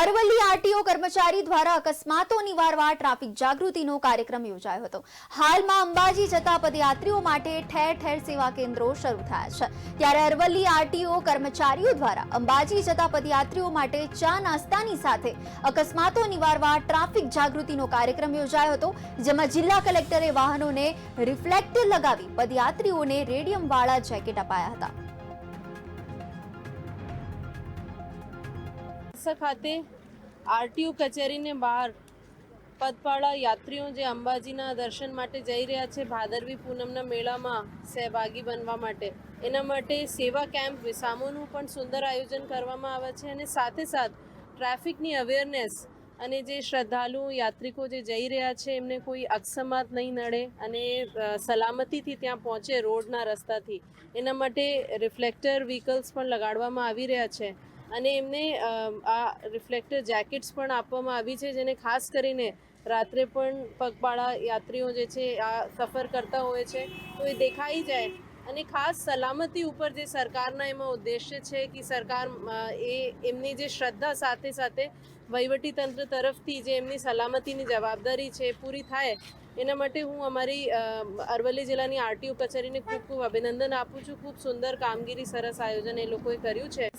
Aravalli RTO કર્મચારી દ્વારા અકસ્માતો નિવારવા ટ્રાફિક જાગૃતિનો કાર્યક્રમ યોજાયો હતો। હાલમાં અંબાજી જતા પદયાત્રીઓ માટે ઠેર ઠેર સેવા કેન્દ્રો શરૂ થયા છે, ત્યારે અરવલ્લી આરટીઓ કર્મચારીઓ દ્વારા અંબાજી જતા પદયાત્રીઓ માટે ચા નાસ્તાની સાથે અકસ્માતો નિવારવા ટ્રાફિક જાગૃતિનો કાર્યક્રમ યોજાયો હતો, જેમાં જિલ્લા કલેક્ટરે વાહનોને રિફ્લેક્ટર લગાવી પદયાત્રીઓને રેડિયમવાળા જેકેટ અપાયા હતા। ખાતે આરટીઓ કચેરીને બહાર પગપાળા યાત્રીઓ જે અંબાજીના દર્શન માટે જઈ રહ્યા છે, ભાદરવી પૂનમના મેળામાં સહભાગી બનવા માટે, એના માટે સેવા કેમ્પ વિસામોનું પણ સુંદર આયોજન કરવામાં આવે છે અને સાથે સાથ ટ્રાફિકની અવેરનેસ અને જે શ્રદ્ધાળુ યાત્રિકો જે જઈ રહ્યા છે એમને કોઈ અકસ્માત નહીં નડે અને સલામતીથી ત્યાં પહોંચે રોડના રસ્તાથી, એના માટે રિફ્લેક્ટર વ્હીકલ્સ પણ લગાડવામાં આવી રહ્યા છે અને એમને આ રિફ્લેક્ટર જેકેટ્સ પણ આપવામાં આવી છે, જેને ખાસ કરીને રાત્રે પણ પગપાળા યાત્રીઓ જે છે આ સફર કરતા હોય છે તો એ દેખાઈ જાય અને ખાસ સલામતી ઉપર જે સરકારના એમાં ઉદ્દેશ્ય છે કે સરકાર એમની જે શ્રદ્ધા સાથે સાથે વહીવટીતંત્ર તરફથી જે એમની સલામતીની જવાબદારી છે એ પૂરી થાય, એના માટે હું અમારી અરવલ્લી જિલ્લાની આરટીઓ કચેરીને ખૂબ ખૂબ અભિનંદન આપું છું। ખૂબ સુંદર કામગીરી, સરસ આયોજન એ લોકોએ કર્યું છે।